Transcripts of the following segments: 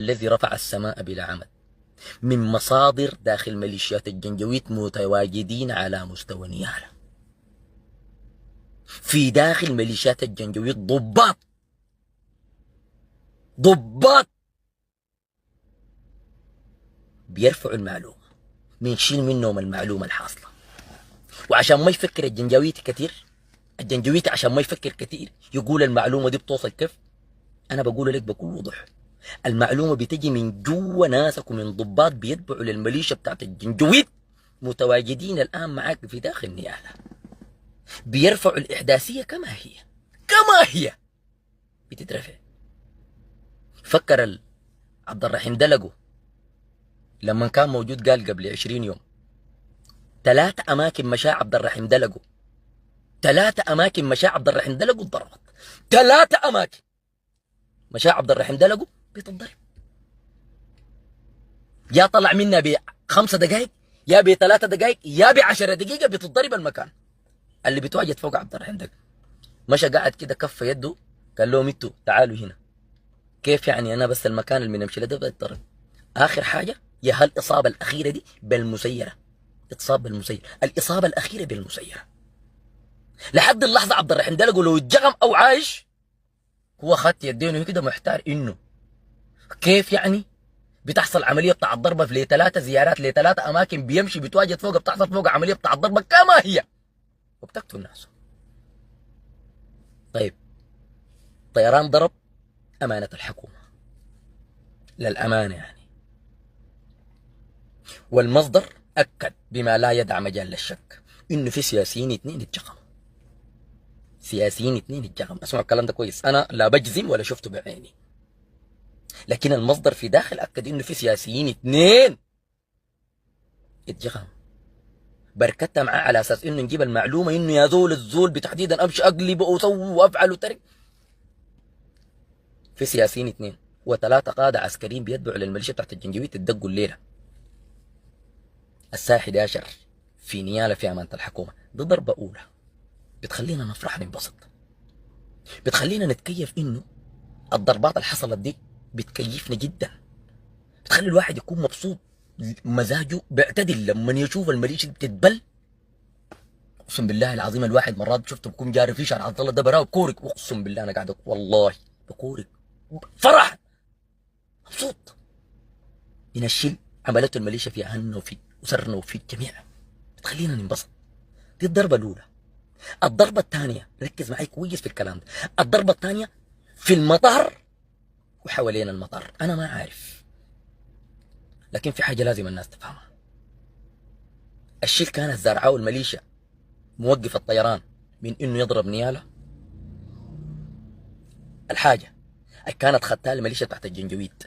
الذي رفع السماء بلا عمد من مصادر داخل ميليشيات الجنجويد متواجدين على مستوى نيالة. في داخل ميليشيات الجنجويد ضباط بيرفعوا المعلومة، بنشيل منهم المعلومة الحاصلة. وعشان ما يفكر الجنجويتي كتير، الجنجويتي عشان ما يفكر كتير يقول المعلومة دي بتوصل كيف، أنا بقول لك بكل وضوح، المعلومة بتجي من جوا ناسك ومن ضباط بيتبعوا للميليشيا بتاعت الجنجويد متواجدين الآن معاك في داخل نيالة، بيرفعوا الإحداثية كما هي بتترفع. فكر عبد الرحيم دلقو لما كان موجود قال قبل 20 يوم 3 أماكن مشاة عبد الرحيم دلقو، 3 أماكن مشاة عبد الرحيم دلقو اتضربت، 3 أماكن مشاة عبد الرحيم دلقو بتتضرب، يا طلع منها ب5 دقائق يا ب3 دقائق يا ب10 دقيقة بتتضرب المكان اللي بتواجد فوق عبد الرحيم دلقو. مشى قاعد كده كف يده قال لهم انتوا تعالوا هنا. كيف يعني انا بس المكان اللي بنمشي له ده بتضرب؟ اخر حاجه يا هالاصابه الاخيره دي بالمسيره، اتصاب بالمسيره، الاصابه الاخيره بالمسيره. لحد اللحظه عبد الرحيم دلقو لو اتجغم او عايش هو خدت يدينه كده محتار انه كيف يعني بتحصل عمليه بتاع الضربه في 3 زيارات ل3 اماكن بيمشي بتواجد فوق، بتحصل فوق عمليه بتاع الضربه كما هي وبتقتل الناس. طيب طيران ضرب امانه الحكومه للامانه يعني، والمصدر اكد بما لا يدع مجال للشك انه في سياسيين 2 اتجغموا، سياسيين 2 اتجغموا. اسمعوا الكلام ده كويس، انا لا بجزم ولا شفته بعيني، لكن المصدر في داخل اكد انه في سياسيين 2 اتجغموا. بركتها معاه على اساس انه نجيب المعلومه انه يا زول الزول بتحديدا امشي اقلب واسوي وافعل وترك. في سياسيين 2 و3 قاده عسكريين بيتبعوا للميليشيا بتاعت الجنجويد اتدقوا الليله الساعه 11 في نياله في امانه الحكومه. دي ضربه اولى بتخلينا نفرح ننبسط، بتخلينا نتكيف انه الضربات اللي حصلت دي بتكيفنا جدا، بتخلي الواحد يكون مبسوط، مزاجه بيعتدل لما يشوف الميليشيا بتتبل. اقسم بالله العظيم الواحد مرات شفته بكون جاري في شارع عبد الله ده براو بكورك، اقسم بالله انا قاعد والله بكورك فرح مبسوط من الشيء عملته الميليشيا في اهلنا وفي اسرنا وفي الجميع، بتخلينا ننبسط. دي الضربه الاولى. الضربه الثانيه ركز معي كويس في الكلام ده، الضربه الثانيه في المطار وحوالين المطار. انا ما عارف، لكن في حاجه لازم الناس تفهمها. الشيء كانت زارعاه الميليشيا موقف الطيران من انه يضرب نياله، الحاجه كانت خدتها الميليشيا تحت الجنجويد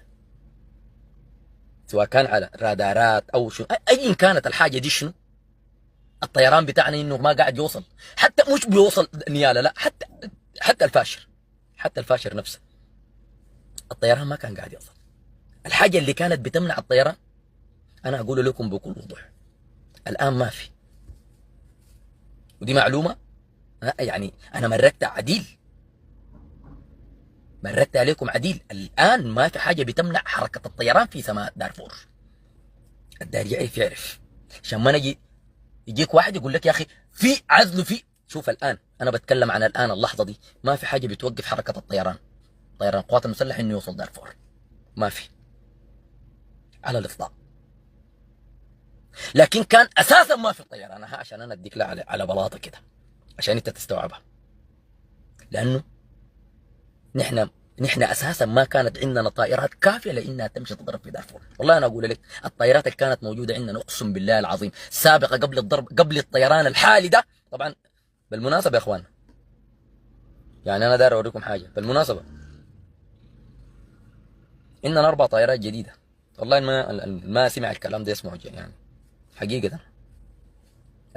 سواء كان على رادارات او شنو اي كانت الحاجه دي شنو، الطيران بتاعنا انه ما قاعد يوصل، حتى مش بيوصل نياله لا، حتى الفاشر نفسه الطيران ما كان قاعد يوصل. الحاجه اللي كانت بتمنع الطيران انا اقول لكم بكل وضوح الان ما في، ودي معلومه يعني انا مركت عليكم عديل. الان ما في حاجه بتمنع حركه الطيران في سماء دارفور. الداري يعرف عشان ما نجي يجيك واحد يقول لك يا اخي في عزل في. شوف الان انا بتكلم عن الان اللحظه دي ما في حاجه بتوقف حركه الطيران، طيران القوات المسلحه انه يوصل دارفور ما في على الاطلاق. لكن كان اساسا ما في طيران عشان انا اديك لها على بلاطه كده عشان انت تستوعبها، لانه نحن نحن اساسا ما كانت عندنا طائرات كافيه لانها تمشي تضرب في دارفور. والله انا اقول لك الطائرات اللي كانت موجوده عندنا اقسم بالله العظيم سابقه قبل الضرب قبل الطيران الحالي ده. طبعا بالمناسبه يا اخوان يعني انا داير اوريكم حاجه بالمناسبه، عندنا 4 طائرات جديده. والله ما سمع الكلام ده يسمعه يعني حقيقه،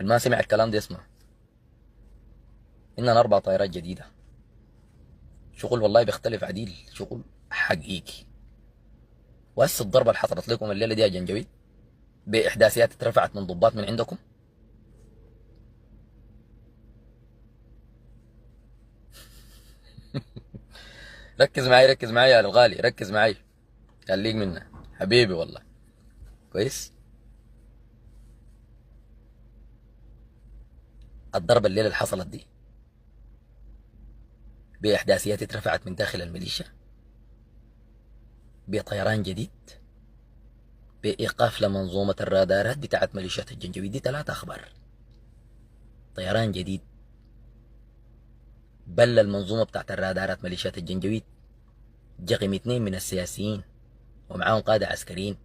ما سمع الكلام ده يسمع. عندنا 4 طائرات جديده، شغل والله بيختلف عديل، شغل حقيقي. وهسه الضربه اللي حصلت لكم الليله دي يا جنجويد باحداثيات اترفعت من ضباط من عندكم، ركز معي يا الغالي ركز معي. خليك منها حبيبي والله. كويس. الضربة الليلة اللي حصلت دي بإحداثيات اترفعت من داخل الميليشيا، بطيران جديد، بإيقاف لمنظومة الرادارات بتاعت ميليشيات الجنجويد. دي 3 أخبار. طيران جديد بل المنظومة بتاعت الرادارات ميليشيات الجنجويد، جغم 2 من السياسيين ومعاهم قادة عسكريين،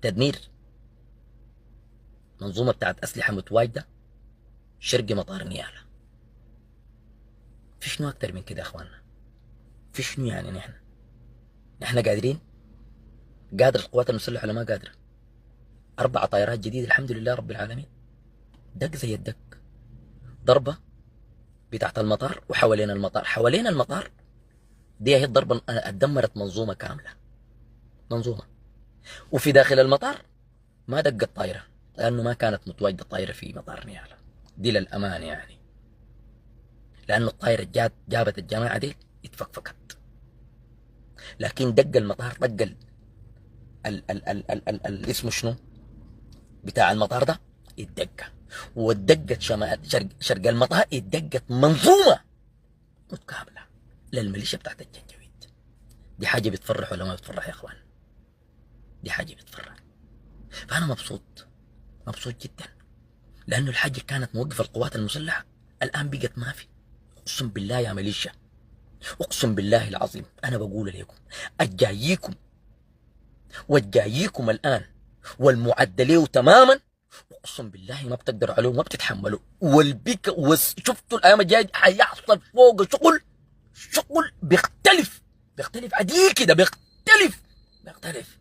تدمير منظومة بتاعت أسلحة متواجدة شرق مطار نيالا. في شنو أكتر من كده يا أخواننا؟ في شنو يعني نحن قادرين؟ قادر القوات المسلحة ولا ما قادرة؟ 4 طائرات جديدة الحمد لله رب العالمين. دق زي الدق. ضربة بتاعت المطار وحوالين المطار. حوالين المطار دي هي الضربة دمرت منظومة كاملة، منظومة. وفي داخل المطار ما دقت طائرة لأنه ما كانت متواجدة طائرة في مطار نيالا. دي للأمان يعني، لأنه الطائرة جابت الجماعة دي اتفكفكت. لكن دق المطار، دق اسمه شنو بتاع المطار ده اتدق، واتدقت شرق المطار اتدقت منظومة متكاملة للميليشيا بتاعت الجنجويد. دي حاجة بتفرح ولا ما بتفرح يا اخوان؟ دي حاجة بتفرح. فأنا مبسوط، مبسوط جدا، لأنه الحاجة كانت موقف القوات المسلحة الآن بقت ما في. أقسم بالله يا ميليشيا، أقسم بالله العظيم أنا بقول لكم الجاييكم والجاييكم الآن والمعدليه تماما، اقسم بالله ما بتقدروا عليه وما بتتحملوا. شفتوا الايام الجايه حيحصل فوق شغل بيختلف عديل كده، بيختلف.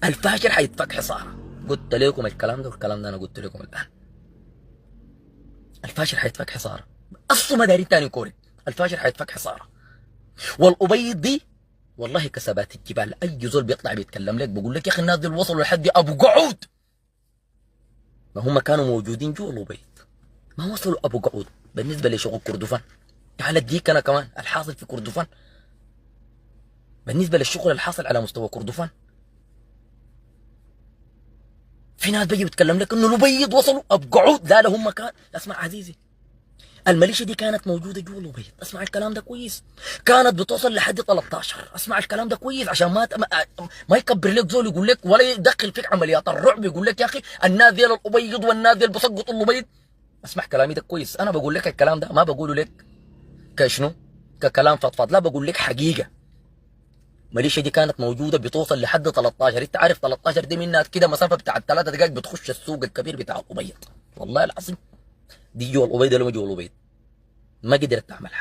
الفاشل حيتفك حصاره. قلت لكم الكلام ده والكلام ده انا قلت لكم الان. الفاشل حيتفك حصاره. اصلا ما دارين تاني كوري. الفاشل حيتفك حصاره. والابيض دي والله كسبات الجبال. اي زول بيطلع بيتكلم لك بقول لك يا اخي الناس دول وصلوا لحد ابو قعود. ما هم كانوا موجودين جوا الأبيض، ما وصلوا أبو قعود. بالنسبة لشغل كردفان تعال اديك أنا كمان الحاصل في كردفان، بالنسبة للشغل الحاصل على مستوى كردفان. في ناس بيجي بتكلم لك إنه الأبيض وصلوا أبو قعود. لا هم كان. اسمع عزيزي، الميليشيا دي كانت موجودة جوا الأبيض. اسمع الكلام ده كويس. كانت بتوصل لحد 13. اسمع الكلام ده كويس عشان ما يكبر لك زول يقول لك ولا يدخل فيك عمليات الرعب يقول لك يا أخي الناس ديل الأبيض والناس ديل بسقطوا الأبيض. اسمع كلامي ده كويس. انا بقول لك الكلام ده ما بقوله لك كشنو ككلام فضفاض، لا بقول لك حقيقه. ماليشيا دي كانت موجوده بتوصل لحد 13. انت عارف 13 دي منها كده مسافه بتاع 3 دقائق بتخش السوق الكبير بتاع الابيض. والله العظيم دي جوا الابيض ولا ما جوا الابيض ما قدرت تعمل حاجه.